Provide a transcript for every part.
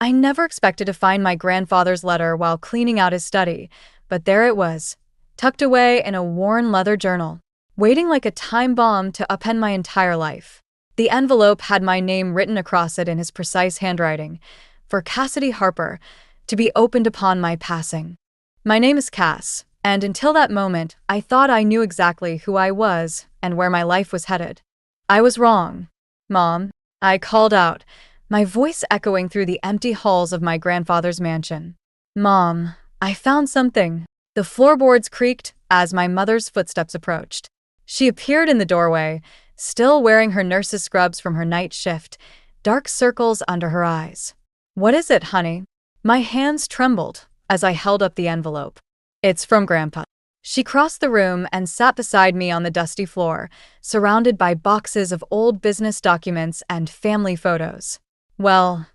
I never expected to find my grandfather's letter while cleaning out his study, but there it was, tucked away in a worn leather journal, waiting like a time bomb to upend my entire life. The envelope had my name written across it in his precise handwriting, for Cassidy Harper, to be opened upon my passing. My name is Cass, and until that moment, I thought I knew exactly who I was and where my life was headed. I was wrong. Mom, I called out, my voice echoing through the empty halls of my grandfather's mansion. Mom, I found something. The floorboards creaked as my mother's footsteps approached. She appeared in the doorway, still wearing her nurse's scrubs from her night shift, dark circles under her eyes. What is it, honey? My hands trembled as I held up the envelope. It's from Grandpa. She crossed the room and sat beside me on the dusty floor, surrounded by boxes of old business documents and family photos. Well,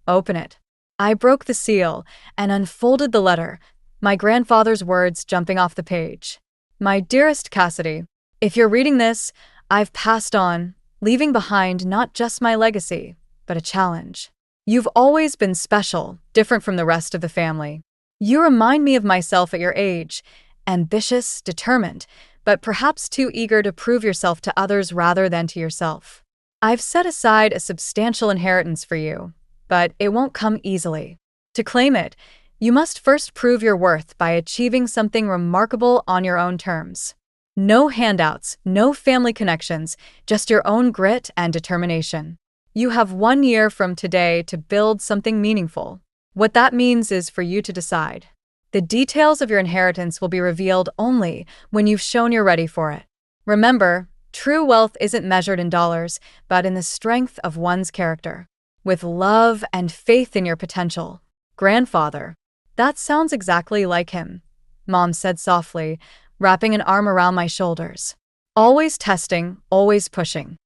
open it. I broke the seal and unfolded the letter, my grandfather's words jumping off the page. My dearest Cassidy, if you're reading this, I've passed on, leaving behind not just my legacy, but a challenge. You've always been special, different from the rest of the family. You remind me of myself at your age, ambitious, determined, but perhaps too eager to prove yourself to others rather than to yourself. I've set aside a substantial inheritance for you, but it won't come easily. To claim it, you must first prove your worth by achieving something remarkable on your own terms. No handouts, no family connections, just your own grit and determination. You have 1 year from today to build something meaningful. What that means is for you to decide. The details of your inheritance will be revealed only when you've shown you're ready for it. Remember, true wealth isn't measured in dollars, but in the strength of one's character. With love and faith in your potential. Grandfather. That sounds exactly like him, Mom said softly, wrapping an arm around my shoulders. Always testing, always pushing.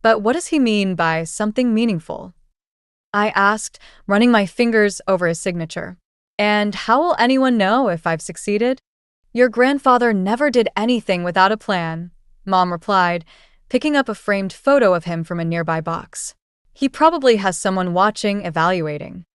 But what does he mean by something meaningful? I asked, running my fingers over his signature. And how will anyone know if I've succeeded? Your grandfather never did anything without a plan, Mom replied, picking up a framed photo of him from a nearby box. He probably has someone watching, evaluating.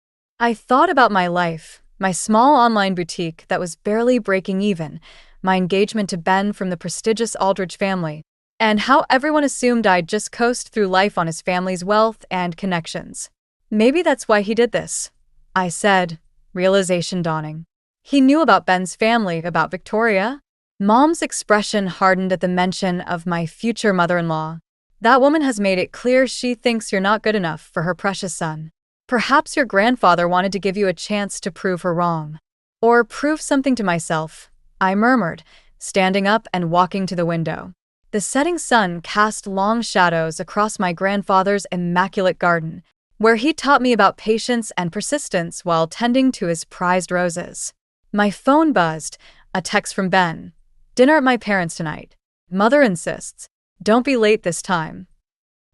I thought about my life, my small online boutique that was barely breaking even, my engagement to Ben from the prestigious Aldridge family, and how everyone assumed I'd just coast through life on his family's wealth and connections. Maybe that's why he did this, I said, realization dawning. He knew about Ben's family, about Victoria. Mom's expression hardened at the mention of my future mother-in-law. That woman has made it clear she thinks you're not good enough for her precious son. Perhaps your grandfather wanted to give you a chance to prove her wrong. Or prove something to myself, I murmured, standing up and walking to the window. The setting sun cast long shadows across my grandfather's immaculate garden, where he taught me about patience and persistence while tending to his prized roses. My phone buzzed, a text from Ben. Dinner at my parents' tonight. Mother insists. Don't be late this time.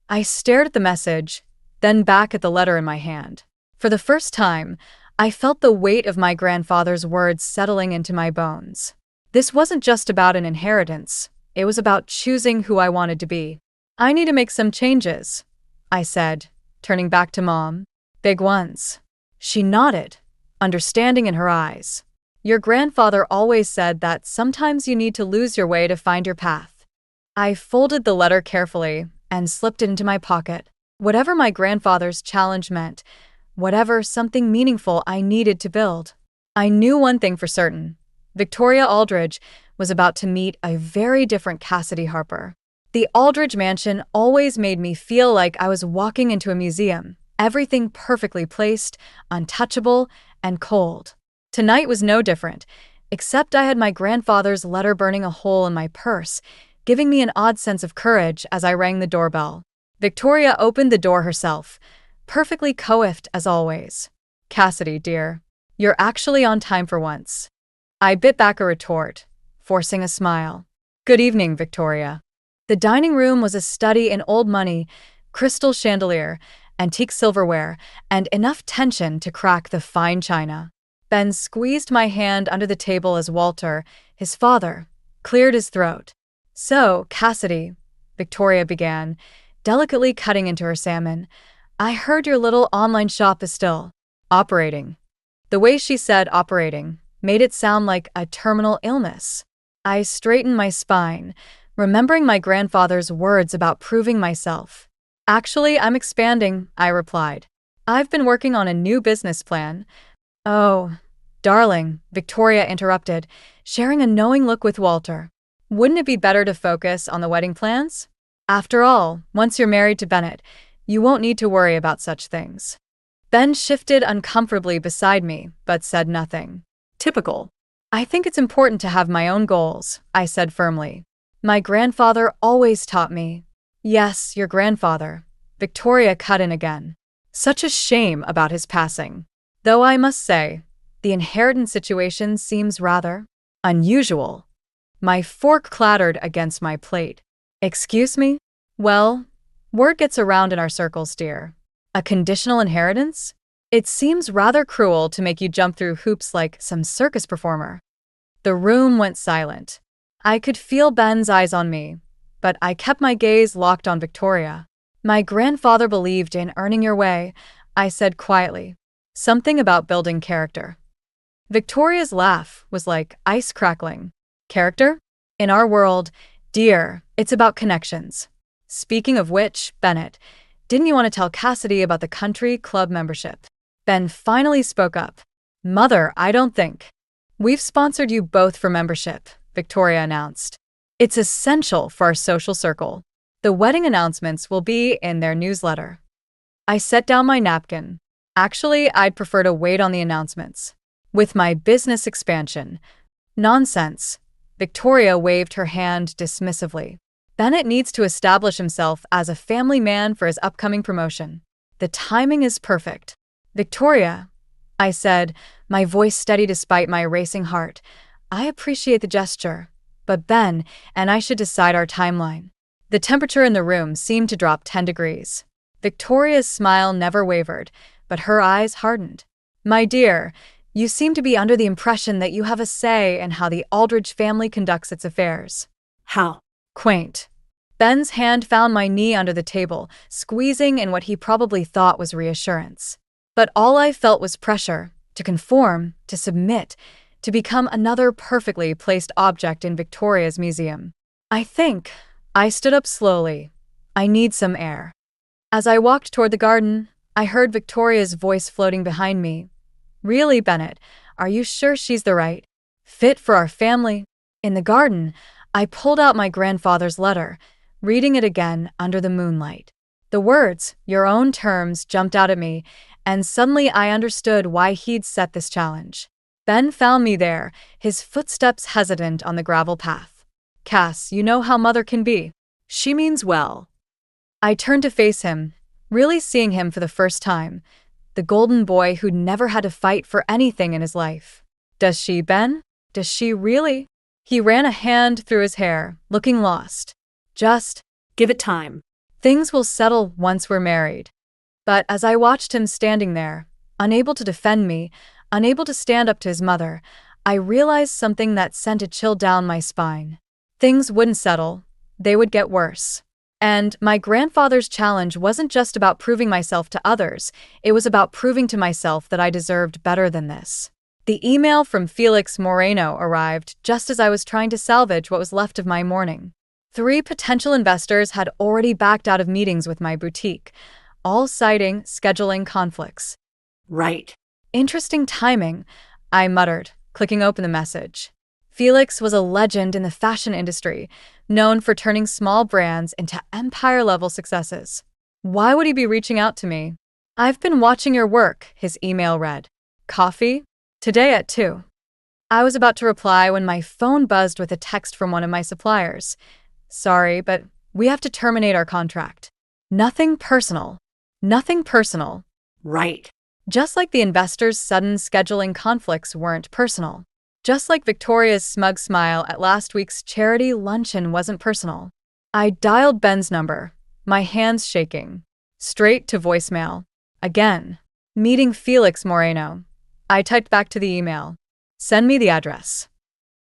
I stared at the message, then back at the letter in my hand. For the first time, I felt the weight of my grandfather's words settling into my bones. This wasn't just about an inheritance. It was about choosing who I wanted to be. I need to make some changes, I said, turning back to Mom. Big ones. She nodded, understanding in her eyes. Your grandfather always said that sometimes you need to lose your way to find your path. I folded the letter carefully and slipped it into my pocket. Whatever my grandfather's challenge meant, whatever something meaningful I needed to build. I knew one thing for certain. Victoria Aldridge was about to meet a very different Cassidy Harper. The Aldridge mansion always made me feel like I was walking into a museum, everything perfectly placed, untouchable, and cold. Tonight was no different, except I had my grandfather's letter burning a hole in my purse, giving me an odd sense of courage as I rang the doorbell. Victoria opened the door herself, perfectly coiffed as always. Cassidy, dear, you're actually on time for once. I bit back a retort, forcing a smile. Good evening, Victoria. The dining room was a study in old money, crystal chandelier, antique silverware, and enough tension to crack the fine china. Ben squeezed my hand under the table as Walter, his father, cleared his throat. So, Cassidy, Victoria began, delicately cutting into her salmon, I heard your little online shop is still. Operating. The way she said operating made it sound like a terminal illness. I straightened my spine, remembering my grandfather's words about proving myself. Actually, I'm expanding, I replied. I've been working on a new business plan. Oh, darling, Victoria interrupted, sharing a knowing look with Walter. Wouldn't it be better to focus on the wedding plans? After all, once you're married to Bennett, you won't need to worry about such things. Ben shifted uncomfortably beside me, but said nothing. Typical. I think it's important to have my own goals, I said firmly. My grandfather always taught me. Yes, your grandfather. Victoria cut in again. Such a shame about his passing. Though I must say, the inheritance situation seems rather unusual. My fork clattered against my plate. Excuse me? Well, word gets around in our circles, dear. A conditional inheritance? It seems rather cruel to make you jump through hoops like some circus performer. The room went silent. I could feel Ben's eyes on me, but I kept my gaze locked on Victoria. My grandfather believed in earning your way, I said quietly. Something about building character. Victoria's laugh was like ice crackling. Character? In our world, dear, it's about connections. Speaking of which, Bennett, didn't you want to tell Cassidy about the country club membership? Ben finally spoke up. Mother, I don't think. We've sponsored you both for membership, Victoria announced. It's essential for our social circle. The wedding announcements will be in their newsletter. I set down my napkin. Actually, I'd prefer to wait on the announcements. With my business expansion. Nonsense. Victoria waved her hand dismissively. Bennett needs to establish himself as a family man for his upcoming promotion. The timing is perfect. Victoria, I said, my voice steady despite my racing heart. I appreciate the gesture, but Ben and I should decide our timeline. The temperature in the room seemed to drop 10 degrees. Victoria's smile never wavered, but her eyes hardened. My dear, you seem to be under the impression that you have a say in how the Aldridge family conducts its affairs. How? Quaint. Ben's hand found my knee under the table, squeezing in what he probably thought was reassurance. But all I felt was pressure, to conform, to submit, to become another perfectly placed object in Victoria's museum. I stood up slowly. I need some air. As I walked toward the garden, I heard Victoria's voice floating behind me. Really, Bennett, are you sure she's the right fit for our family? In the garden, I pulled out my grandfather's letter, reading it again under the moonlight. The words, your own terms, jumped out at me, and suddenly I understood why he'd set this challenge. Ben found me there, his footsteps hesitant on the gravel path. Cass, you know how Mother can be. She means well. I turned to face him, really seeing him for the first time, the golden boy who'd never had to fight for anything in his life. Does she, Ben? Does she really? He ran a hand through his hair, looking lost. Just give it time. Things will settle once we're married. But as I watched him standing there, unable to defend me, unable to stand up to his mother, I realized something that sent a chill down my spine. Things wouldn't settle. They would get worse. And my grandfather's challenge wasn't just about proving myself to others, it was about proving to myself that I deserved better than this. The email from Felix Moreno arrived just as I was trying to salvage what was left of my morning. 3 potential investors had already backed out of meetings with my boutique, all citing scheduling conflicts. Right. Interesting timing, I muttered, clicking open the message. Felix was a legend in the fashion industry, known for turning small brands into empire-level successes. Why would he be reaching out to me? I've been watching your work, his email read. Coffee? Today at 2. I was about to reply when my phone buzzed with a text from one of my suppliers. Sorry, but we have to terminate our contract. Nothing personal. Nothing personal. Right. Just like the investors' sudden scheduling conflicts weren't personal. Just like Victoria's smug smile at last week's charity luncheon wasn't personal. I dialed Ben's number, my hands shaking. Straight to voicemail. Again. Meeting Felix Moreno. I typed back to the email. Send me the address.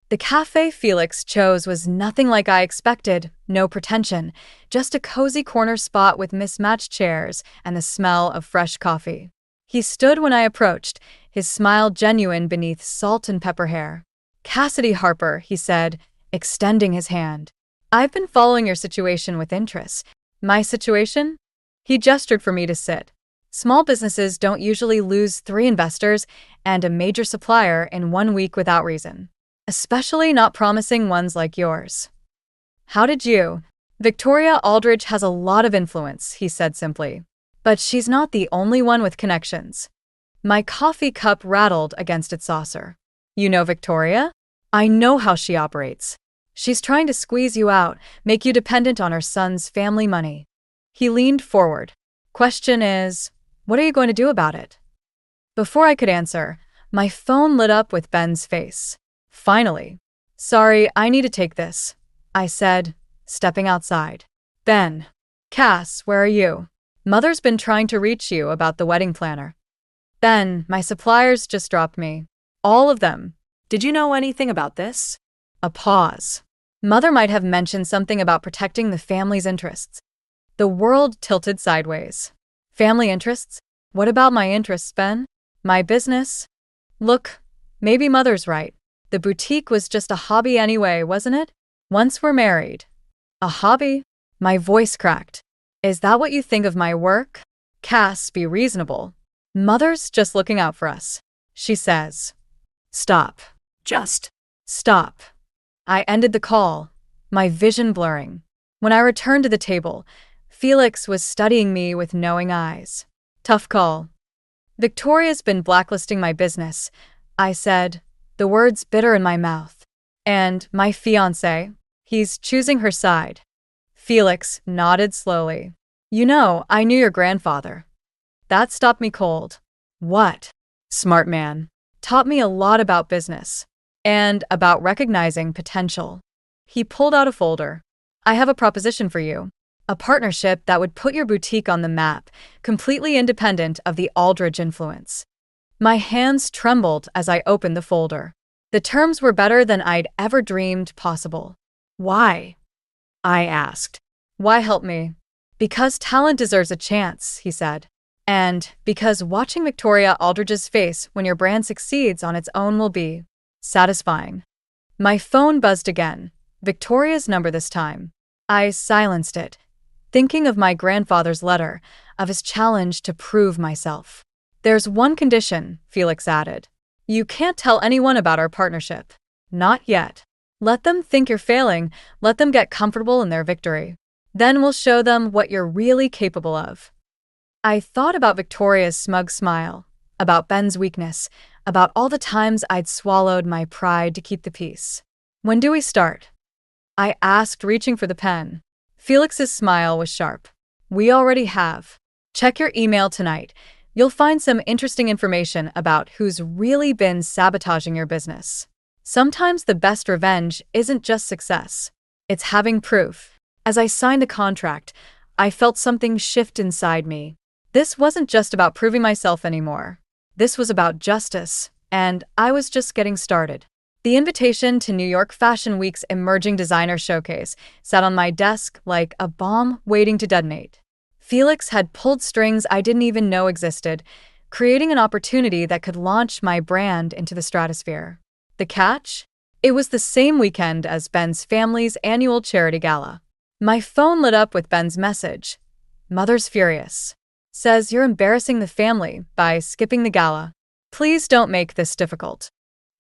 The cafe Felix chose was nothing like I expected, no pretension, just a cozy corner spot with mismatched chairs and the smell of fresh coffee. He stood when I approached, his smile genuine beneath salt and pepper hair. "Cassidy Harper," he said, extending his hand. "I've been following your situation with interest." "My situation?" He gestured for me to sit. Small businesses don't usually lose 3 investors and a major supplier in 1 week without reason. Especially not promising ones like yours. "How did you?" "Victoria Aldridge has a lot of influence," he said simply. "But she's not the only one with connections." My coffee cup rattled against its saucer. "You know Victoria?" "I know how she operates. She's trying to squeeze you out, make you dependent on her son's family money." He leaned forward. "Question is, what are you going to do about it?" Before I could answer, my phone lit up with Ben's face. Finally. "Sorry, I need to take this," I said, stepping outside. "Ben." "Cass, where are you? Mother's been trying to reach you about the wedding planner." "Ben, my suppliers just dropped me. All of them." Did you know anything about this? A pause. Mother might have mentioned something about protecting the family's interests. The world tilted sideways. Family interests? What about my interests, Ben? My business? Look, maybe Mother's right. The boutique was just a hobby anyway, wasn't it? Once we're married. A hobby? My voice cracked. Is that what you think of my work? Cass, be reasonable. Mother's just looking out for us. She says. Stop. Just. Stop. I ended the call, my vision blurring. When I returned to the table, Felix was studying me with knowing eyes. Tough call. Victoria's been blacklisting my business, I said, the words bitter in my mouth. And my fiancé, he's choosing her side. Felix nodded slowly. You know, I knew your grandfather. That stopped me cold. What? Smart man. Taught me a lot about business. And about recognizing potential. He pulled out a folder. I have a proposition for you. A partnership that would put your boutique on the map, completely independent of the Aldridge influence. My hands trembled as I opened the folder. The terms were better than I'd ever dreamed possible. Why? I asked. Why help me? Because talent deserves a chance, he said. And because watching Victoria Aldridge's face when your brand succeeds on its own will be satisfying. My phone buzzed again, Victoria's number this time. I silenced it, thinking of my grandfather's letter, of his challenge to prove myself. There's one condition, Felix added. You can't tell anyone about our partnership. Not yet. Let them think you're failing, let them get comfortable in their victory. Then we'll show them what you're really capable of. I thought about Victoria's smug smile, about Ben's weakness, about all the times I'd swallowed my pride to keep the peace. When do we start? I asked, reaching for the pen. Felix's smile was sharp. We already have. Check your email tonight. You'll find some interesting information about who's really been sabotaging your business. Sometimes the best revenge isn't just success. It's having proof. As I signed the contract, I felt something shift inside me. This wasn't just about proving myself anymore. This was about justice, and I was just getting started. The invitation to New York Fashion Week's Emerging Designer Showcase sat on my desk like a bomb waiting to detonate. Felix had pulled strings I didn't even know existed, creating an opportunity that could launch my brand into the stratosphere. The catch? It was the same weekend as Ben's family's annual charity gala. My phone lit up with Ben's message. Mother's furious. Says you're embarrassing the family by skipping the gala. Please don't make this difficult.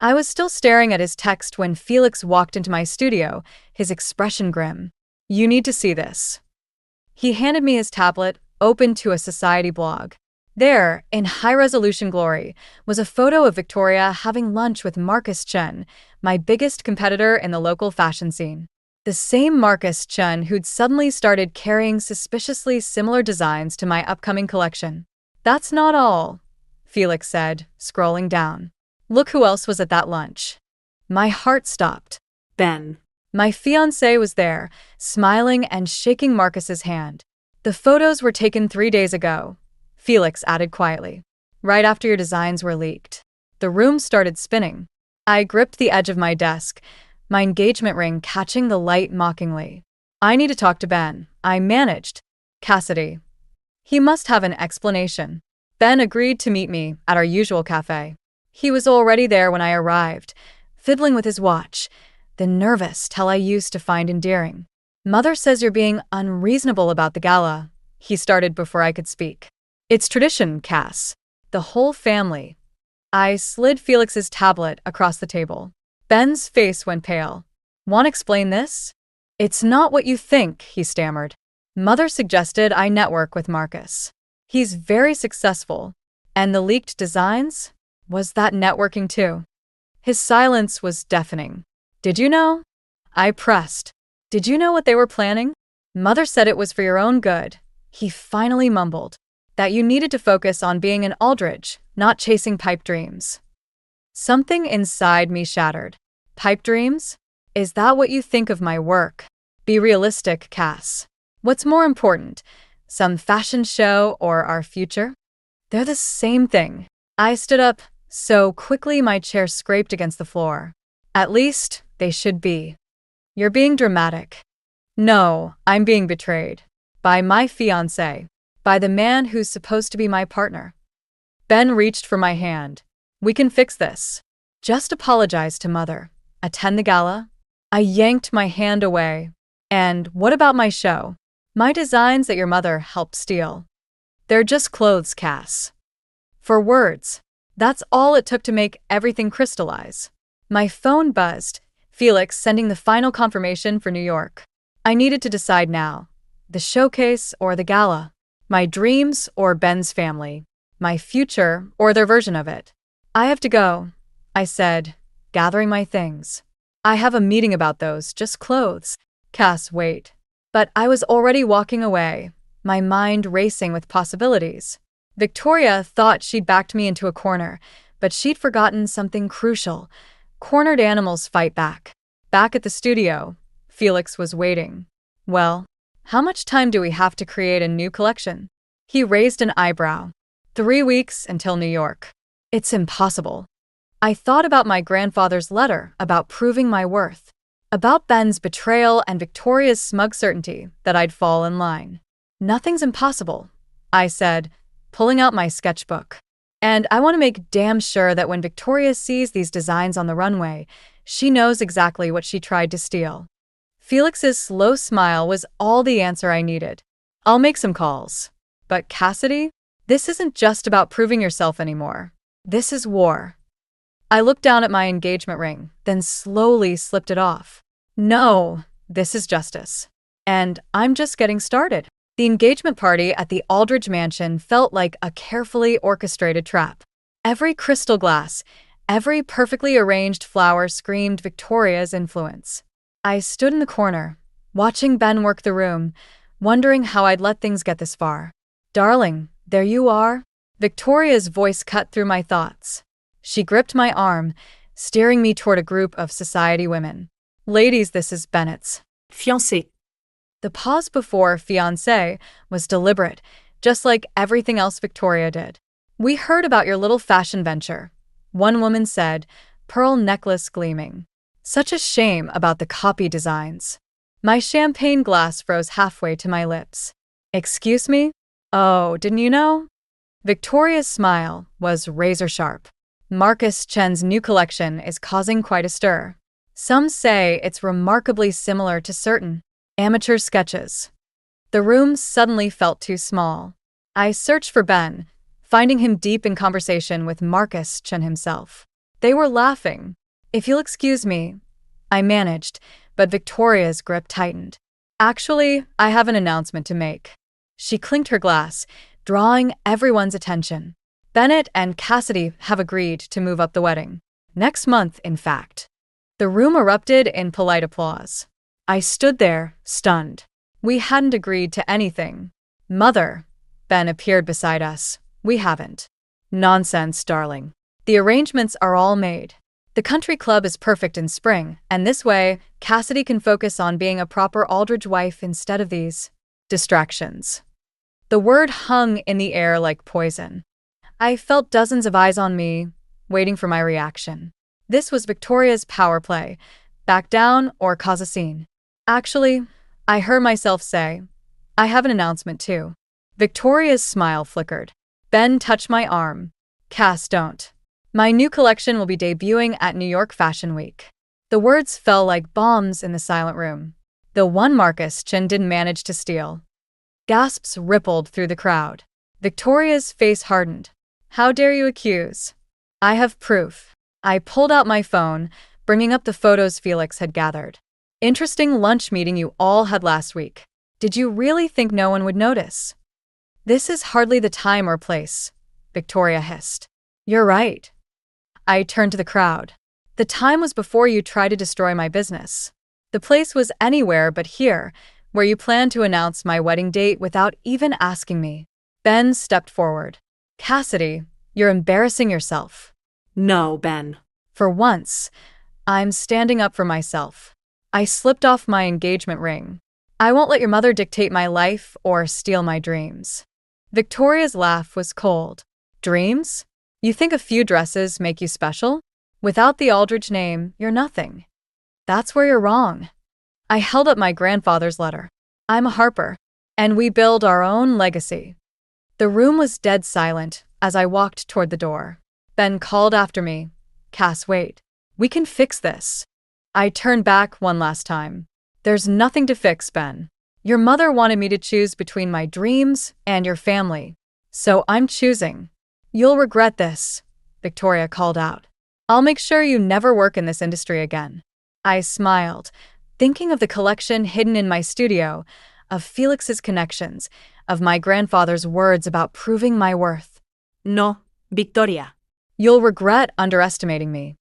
I was still staring at his text when Felix walked into my studio, his expression grim. You need to see this. He handed me his tablet, open to a society blog. There, in high-resolution glory, was a photo of Victoria having lunch with Marcus Chen, my biggest competitor in the local fashion scene. The same Marcus Chen who'd suddenly started carrying suspiciously similar designs to my upcoming collection. That's not all, Felix said, scrolling down. Look who else was at that lunch. My heart stopped. Ben. My fiancé was there, smiling and shaking Marcus's hand. The photos were taken 3 days ago, Felix added quietly. Right after your designs were leaked. The room started spinning. I gripped the edge of my desk, my engagement ring catching the light mockingly. I need to talk to Ben, I managed. Cassidy. He must have an explanation. Ben agreed to meet me at our usual cafe. He was already there when I arrived, fiddling with his watch, the nervous tell I used to find endearing. Mother says you're being unreasonable about the gala, he started before I could speak. It's tradition, Cass. The whole family. I slid Felix's tablet across the table. Ben's face went pale. Want to explain this? It's not what you think, he stammered. Mother suggested I network with Marcus. He's very successful. And the leaked designs? Was that networking too? His silence was deafening. Did you know? I pressed. Did you know what they were planning? Mother said it was for your own good. He finally mumbled. That you needed to focus on being an Aldridge, not chasing pipe dreams. Something inside me shattered. Pipe dreams? Is that what you think of my work? Be realistic, Cass. What's more important, some fashion show or our future? They're the same thing. I stood up so quickly my chair scraped against the floor. At least, they should be. You're being dramatic. No, I'm being betrayed. By my fiancé. By the man who's supposed to be my partner. Ben reached for my hand. We can fix this. Just apologize to Mother. Attend the gala? I yanked my hand away. And what about my show? My designs that your mother helped steal. They're just clothes, Cass. For words. That's all it took to make everything crystallize. My phone buzzed. Felix sending the final confirmation for New York. I needed to decide now. The showcase or the gala. My dreams or Ben's family. My future or their version of it. I have to go, I said, gathering my things. I have a meeting about those, just clothes. Cass, wait. But I was already walking away, my mind racing with possibilities. Victoria thought she'd backed me into a corner, but she'd forgotten something crucial. Cornered animals fight back. Back at the studio, Felix was waiting. Well, how much time do we have to create a new collection? He raised an eyebrow. 3 weeks until New York. It's impossible. I thought about my grandfather's letter about proving my worth. About Ben's betrayal and Victoria's smug certainty that I'd fall in line. Nothing's impossible, I said, pulling out my sketchbook. And I want to make damn sure that when Victoria sees these designs on the runway, she knows exactly what she tried to steal. Felix's slow smile was all the answer I needed. I'll make some calls. But Cassidy, this isn't just about proving yourself anymore. This is war. I looked down at my engagement ring, then slowly slipped it off. No, this is justice. And I'm just getting started. The engagement party at the Aldridge mansion felt like a carefully orchestrated trap. Every crystal glass, every perfectly arranged flower screamed Victoria's influence. I stood in the corner, watching Ben work the room, wondering how I'd let things get this far. Darling, there you are. Victoria's voice cut through my thoughts. She gripped my arm, steering me toward a group of society women. Ladies, this is Bennett's Fiancé. The pause before fiancé was deliberate, just like everything else Victoria did. We heard about your little fashion venture. One woman said, pearl necklace gleaming. Such a shame about the copy designs. My champagne glass froze halfway to my lips. Excuse me? Oh, didn't you know? Victoria's smile was razor sharp. Marcus Chen's new collection is causing quite a stir. Some say it's remarkably similar to certain amateur sketches. The room suddenly felt too small. I searched for Ben, finding him deep in conversation with Marcus Chen himself. They were laughing. If you'll excuse me, I managed, but Victoria's grip tightened. Actually, I have an announcement to make. She clinked her glass, drawing everyone's attention. Bennett and Cassidy have agreed to move up the wedding. Next month, in fact. The room erupted in polite applause. I stood there, stunned. We hadn't agreed to anything. Mother, Ben appeared beside us. We haven't. Nonsense, darling. The arrangements are all made. The country club is perfect in spring, and this way, Cassidy can focus on being a proper Aldridge wife instead of these distractions. The word hung in the air like poison. I felt dozens of eyes on me, waiting for my reaction. This was Victoria's power play. Back down or cause a scene. Actually, I heard myself say, I have an announcement too. Victoria's smile flickered. Ben touched my arm. Cass, don't. My new collection will be debuting at New York Fashion Week. The words fell like bombs in the silent room. The one Marcus Chin didn't manage to steal. Gasps rippled through the crowd. Victoria's face hardened. How dare you accuse? I have proof. I pulled out my phone, bringing up the photos Felix had gathered. Interesting lunch meeting you all had last week. Did you really think no one would notice? This is hardly the time or place, Victoria hissed. You're right. I turned to the crowd. The time was before you tried to destroy my business. The place was anywhere but here, where you planned to announce my wedding date without even asking me. Ben stepped forward. Cassidy, you're embarrassing yourself. No, Ben. For once, I'm standing up for myself. I slipped off my engagement ring. I won't let your mother dictate my life or steal my dreams. Victoria's laugh was cold. Dreams? You think a few dresses make you special? Without the Aldridge name, you're nothing. That's where you're wrong. I held up my grandfather's letter. I'm a Harper, and we build our own legacy. The room was dead silent as I walked toward the door. Ben called after me. Cass, wait. We can fix this. I turned back one last time. There's nothing to fix, Ben. Your mother wanted me to choose between my dreams and your family. So I'm choosing. You'll regret this, Victoria called out. I'll make sure you never work in this industry again. I smiled, thinking of the collection hidden in my studio, of Felix's connections, of my grandfather's words about proving my worth. No, Victoria. You'll regret underestimating me.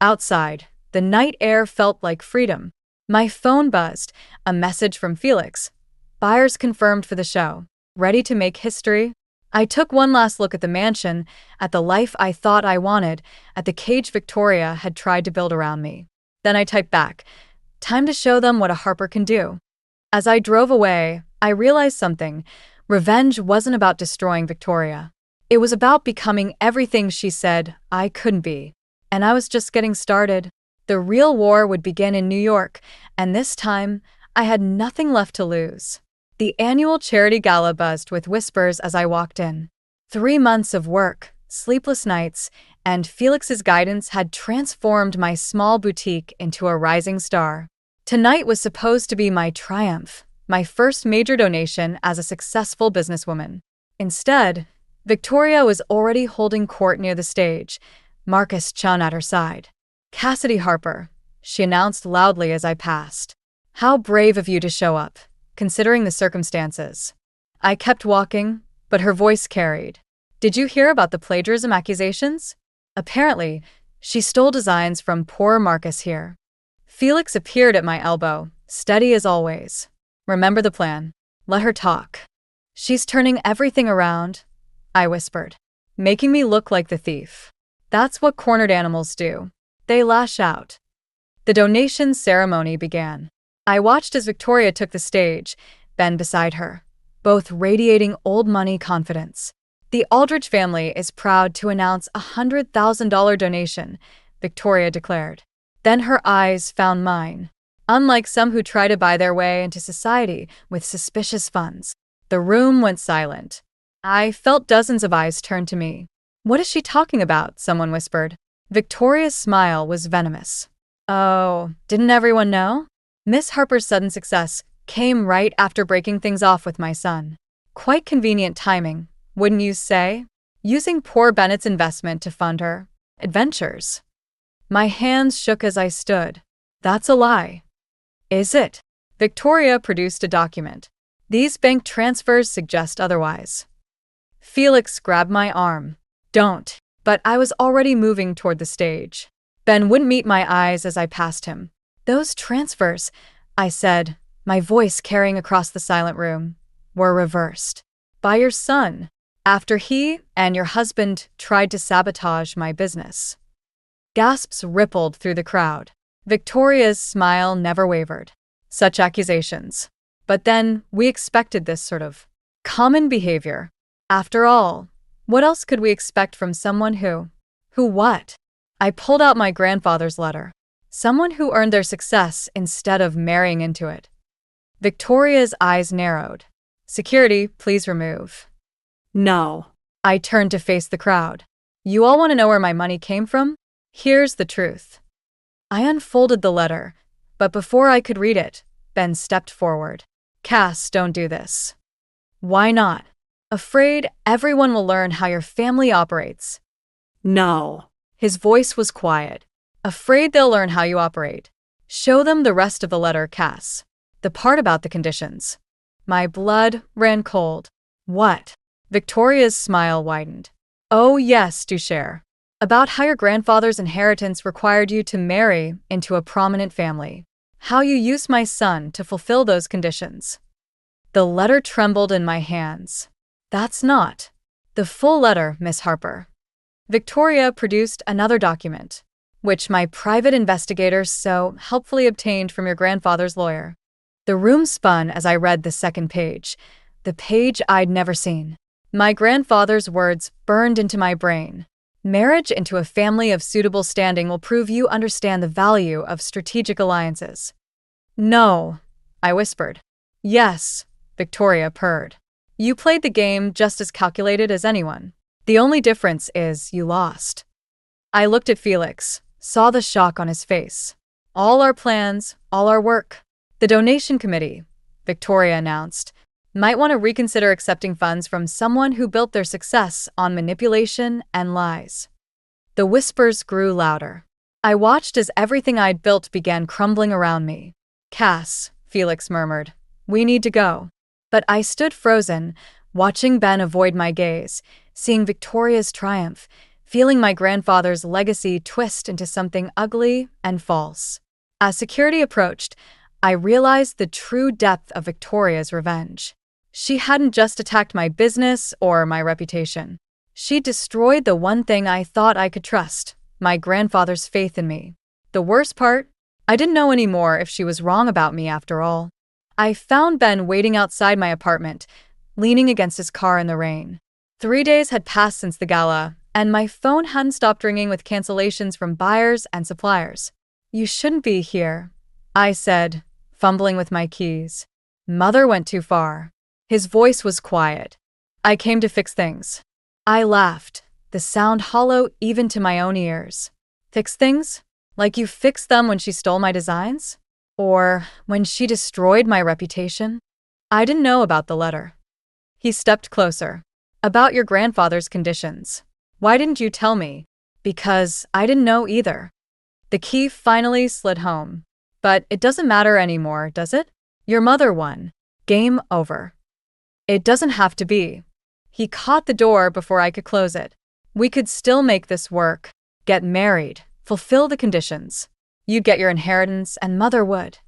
Outside, the night air felt like freedom. My phone buzzed, a message from Felix. Buyers confirmed for the show. Ready to make history? I took one last look at the mansion, at the life I thought I wanted, at the cage Victoria had tried to build around me. Then I typed back, time to show them what a Harper can do. As I drove away, I realized something. Revenge wasn't about destroying Victoria. It was about becoming everything she said I couldn't be. And I was just getting started. The real war would begin in New York, and this time, I had nothing left to lose. The annual charity gala buzzed with whispers as I walked in. 3 months of work, sleepless nights, and Felix's guidance had transformed my small boutique into a rising star. Tonight was supposed to be my triumph, my first major donation as a successful businesswoman. Instead, Victoria was already holding court near the stage, Marcus Chun at her side. Cassidy Harper, she announced loudly as I passed. How brave of you to show up, considering the circumstances. I kept walking, but her voice carried. Did you hear about the plagiarism accusations? Apparently, she stole designs from poor Marcus here. Felix appeared at my elbow, steady as always. Remember the plan. Let her talk. She's turning everything around, I whispered, making me look like the thief. That's what cornered animals do. They lash out. The donation ceremony began. I watched as Victoria took the stage, Ben beside her, both radiating old money confidence. The Aldridge family is proud to announce a $100,000 donation, Victoria declared. Then her eyes found mine. Unlike some who try to buy their way into society with suspicious funds, the room went silent. I felt dozens of eyes turn to me. What is she talking about? Someone whispered. Victoria's smile was venomous. Oh, didn't everyone know? Miss Harper's sudden success came right after breaking things off with my son. Quite convenient timing, wouldn't you say? Using poor Bennett's investment to fund her adventures. My hands shook as I stood. That's a lie. Is it? Victoria produced a document. These bank transfers suggest otherwise. Felix grabbed my arm. Don't. But I was already moving toward the stage. Ben wouldn't meet my eyes as I passed him. Those transfers, I said, my voice carrying across the silent room, were reversed. By your son, after he and your husband tried to sabotage my business. Gasps rippled through the crowd. Victoria's smile never wavered. Such accusations. But then we expected this sort of common behavior. After all, what else could we expect from someone who what? I pulled out my grandfather's letter. Someone who earned their success instead of marrying into it. Victoria's eyes narrowed. Security, please remove. No. I turned to face the crowd. You all want to know where my money came from? Here's the truth. I unfolded the letter, but before I could read it, Ben stepped forward. Cass, don't do this. Why not? Afraid everyone will learn how your family operates. No. His voice was quiet. Afraid they'll learn how you operate. Show them the rest of the letter, Cass. The part about the conditions. My blood ran cold. What? Victoria's smile widened. Oh yes, do share. About how your grandfather's inheritance required you to marry into a prominent family. How you used my son to fulfill those conditions. The letter trembled in my hands. That's not the full letter, Miss Harper. Victoria produced another document, which my private investigators so helpfully obtained from your grandfather's lawyer. The room spun as I read the second page, the page I'd never seen. My grandfather's words burned into my brain. Marriage into a family of suitable standing will prove you understand the value of strategic alliances. No, I whispered. Yes, Victoria purred. You played the game just as calculated as anyone. The only difference is you lost. I looked at Felix, saw the shock on his face. All our plans, all our work. The donation committee, Victoria announced, might want to reconsider accepting funds from someone who built their success on manipulation and lies. The whispers grew louder. I watched as everything I'd built began crumbling around me. Cass, Felix murmured, we need to go. But I stood frozen, watching Ben avoid my gaze, seeing Victoria's triumph, feeling my grandfather's legacy twist into something ugly and false. As security approached, I realized the true depth of Victoria's revenge. She hadn't just attacked my business or my reputation. She destroyed the one thing I thought I could trust, my grandfather's faith in me. The worst part? I didn't know anymore if she was wrong about me after all. I found Ben waiting outside my apartment, leaning against his car in the rain. 3 days had passed since the gala, and my phone hadn't stopped ringing with cancellations from buyers and suppliers. You shouldn't be here, I said, fumbling with my keys. Mother went too far. His voice was quiet. I came to fix things. I laughed, the sound hollow even to my own ears. Fix things? Like you fixed them when she stole my designs? Or when she destroyed my reputation? I didn't know about the letter. He stepped closer. About your grandfather's conditions. Why didn't you tell me? Because I didn't know either. The key finally slid home. But it doesn't matter anymore, does it? Your mother won. Game over. It doesn't have to be. He caught the door before I could close it. We could still make this work. Get married. Fulfill the conditions. You'd get your inheritance and Mother would.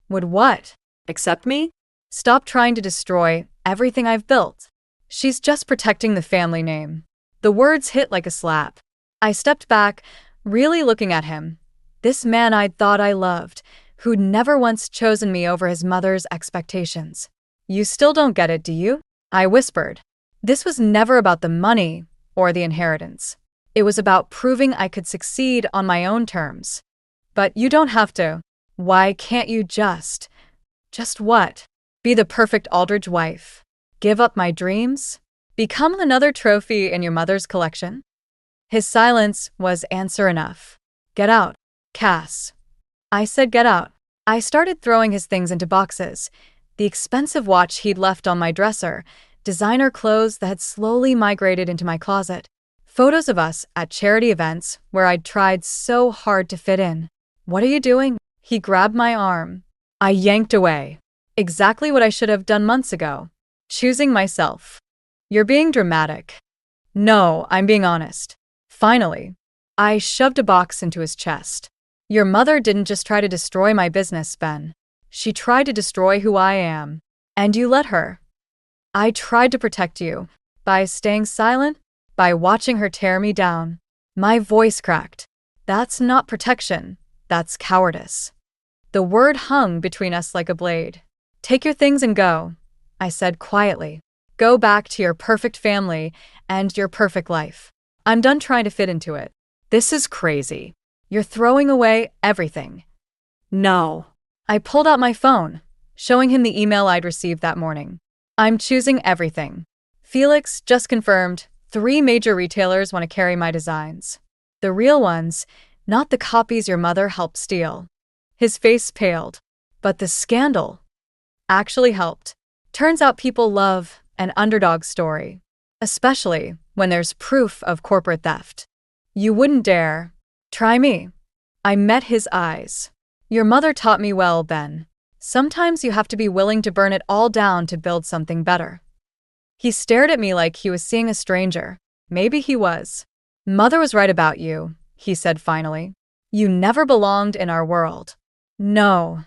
Would what? Accept me? Stop trying to destroy everything I've built. She's just protecting the family name. The words hit like a slap. I stepped back, really looking at him. This man I'd thought I loved, who'd never once chosen me over his mother's expectations. You still don't get it, do you? I whispered. This was never about the money or the inheritance. It was about proving I could succeed on my own terms. But you don't have to. Why can't you just what? Be the perfect Aldridge wife? Give up my dreams? Become another trophy in your mother's collection? His silence was answer enough. Get out, Cass. I said get out. I started throwing his things into boxes. The expensive watch he'd left on my dresser, designer clothes that had slowly migrated into my closet, photos of us at charity events where I'd tried so hard to fit in. What are you doing? He grabbed my arm. I yanked away. Exactly what I should have done months ago. Choosing myself. You're being dramatic. No, I'm being honest. Finally, I shoved a box into his chest. Your mother didn't just try to destroy my business, Ben. She tried to destroy who I am. And you let her. I tried to protect you. By staying silent, by watching her tear me down. My voice cracked. That's not protection. That's cowardice. The word hung between us like a blade. Take your things and go, I said quietly. Go back to your perfect family and your perfect life. I'm done trying to fit into it. This is crazy. You're throwing away everything. No. I pulled out my phone, showing him the email I'd received that morning. I'm choosing everything. Felix just confirmed 3 major retailers want to carry my designs. The real ones, not the copies your mother helped steal. His face paled. But the scandal actually helped. Turns out people love an underdog story, especially when there's proof of corporate theft. You wouldn't dare. Try me. I met his eyes. Your mother taught me well, Ben. Sometimes you have to be willing to burn it all down to build something better. He stared at me like he was seeing a stranger. Maybe he was. Mother was right about you, he said finally. You never belonged in our world. No,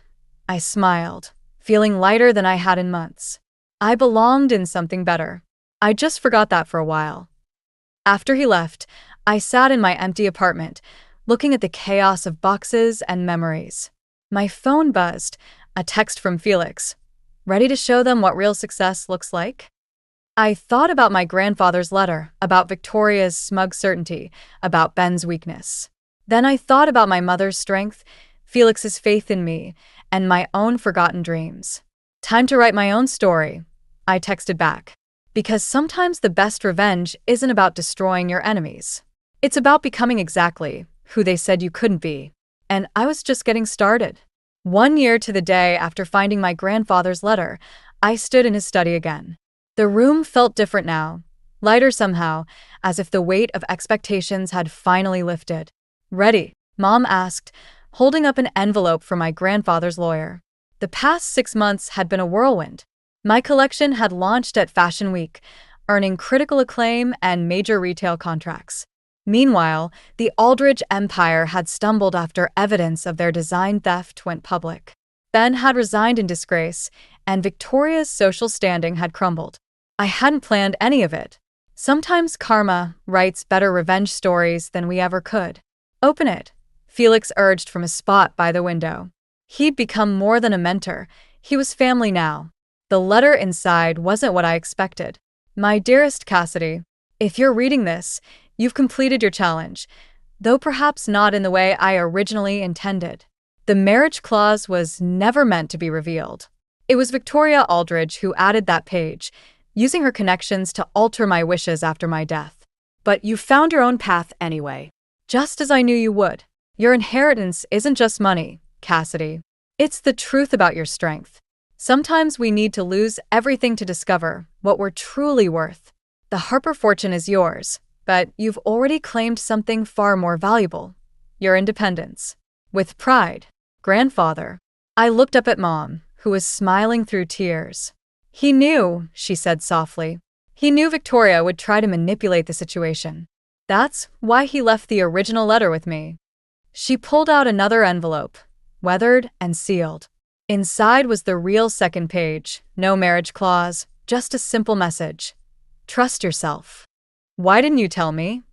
I smiled, feeling lighter than I had in months. I belonged in something better. I just forgot that for a while. After he left, I sat in my empty apartment, looking at the chaos of boxes and memories. My phone buzzed, a text from Felix. Ready to show them what real success looks like? I thought about my grandfather's letter, about Victoria's smug certainty, about Ben's weakness. Then I thought about my mother's strength, Felix's faith in me, and my own forgotten dreams. Time to write my own story, I texted back. Because sometimes the best revenge isn't about destroying your enemies. It's about becoming exactly who they said you couldn't be. And I was just getting started. 1 year to the day after finding my grandfather's letter, I stood in his study again. The room felt different now, lighter somehow, as if the weight of expectations had finally lifted. Ready? Mom asked, holding up an envelope from my grandfather's lawyer. The past 6 months had been a whirlwind. My collection had launched at Fashion Week, earning critical acclaim and major retail contracts. Meanwhile, the Aldridge empire had stumbled after evidence of their design theft went public. Ben had resigned in disgrace, and Victoria's social standing had crumbled. I hadn't planned any of it. Sometimes karma writes better revenge stories than we ever could. Open it, Felix urged from a spot by the window. He'd become more than a mentor. He was family now. The letter inside wasn't what I expected. My dearest Cassidy, if you're reading this, you've completed your challenge, though perhaps not in the way I originally intended. The marriage clause was never meant to be revealed. It was Victoria Aldridge who added that page, using her connections to alter my wishes after my death. But you found your own path anyway, just as I knew you would. Your inheritance isn't just money, Cassidy. It's the truth about your strength. Sometimes we need to lose everything to discover what we're truly worth. The Harper fortune is yours, but you've already claimed something far more valuable, your independence. With pride, grandfather. I looked up at Mom, who was smiling through tears. He knew, she said softly. He knew Victoria would try to manipulate the situation. That's why he left the original letter with me. She pulled out another envelope, weathered and sealed. Inside was the real second page, no marriage clause, just a simple message. Trust yourself. Why didn't you tell me?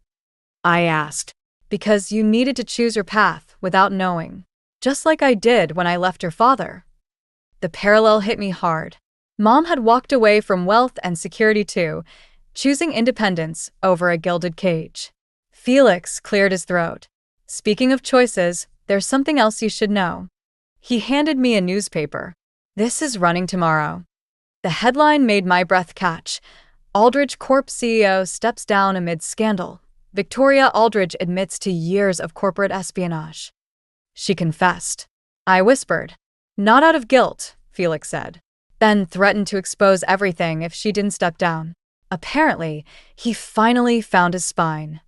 I asked. Because you needed to choose your path without knowing, just like I did when I left your father. The parallel hit me hard. Mom had walked away from wealth and security too, choosing independence over a gilded cage. Felix cleared his throat. Speaking of choices, there's something else you should know. He handed me a newspaper. This is running tomorrow. The headline made my breath catch. Aldridge Corp CEO steps down amid scandal. Victoria Aldridge admits to years of corporate espionage. She confessed. I whispered. Not out of guilt, Felix said. Ben threatened to expose everything if she didn't step down. Apparently, he finally found his spine.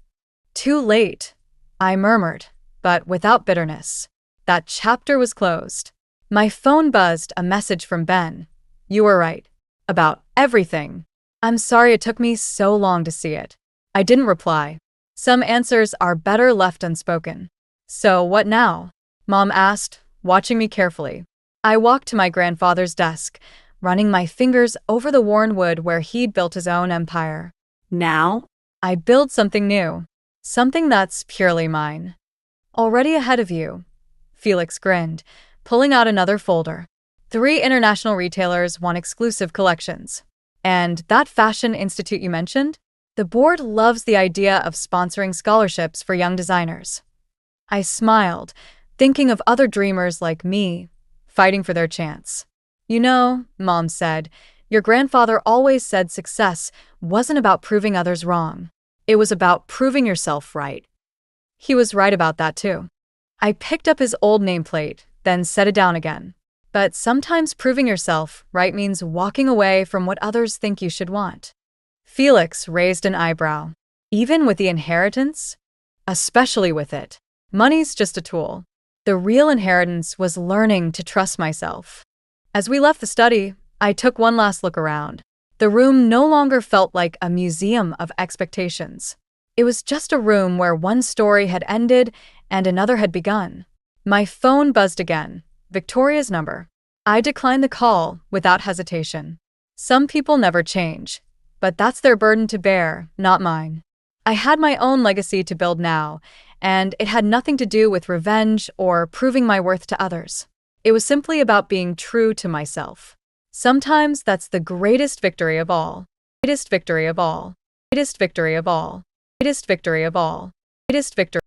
Too late, I murmured, but without bitterness. That chapter was closed. My phone buzzed, a message from Ben. You were right. About everything. I'm sorry it took me so long to see it. I didn't reply. Some answers are better left unspoken. So what now? Mom asked, watching me carefully. I walked to my grandfather's desk, running my fingers over the worn wood where he'd built his own empire. Now? I build something new. Something that's purely mine. Already ahead of you. Felix grinned, pulling out another folder. 3 international retailers want exclusive collections. And that fashion institute you mentioned? The board loves the idea of sponsoring scholarships for young designers. I smiled, thinking of other dreamers like me, fighting for their chance. You know, Mom said, your grandfather always said success wasn't about proving others wrong. It was about proving yourself right. He was right about that too. I picked up his old nameplate, then set it down again. But sometimes proving yourself right means walking away from what others think you should want. Felix raised an eyebrow. Even with the inheritance? Especially with it. Money's just a tool. The real inheritance was learning to trust myself. As we left the study, I took one last look around. The room no longer felt like a museum of expectations. It was just a room where one story had ended and another had begun. My phone buzzed again. Victoria's number. I declined the call without hesitation. Some people never change, but that's their burden to bear, not mine. I had my own legacy to build now, and it had nothing to do with revenge or proving my worth to others. It was simply about being true to myself. Sometimes that's the greatest victory of all. Greatest victory of all. Greatest victory of all. Greatest victory of all. Greatest victory.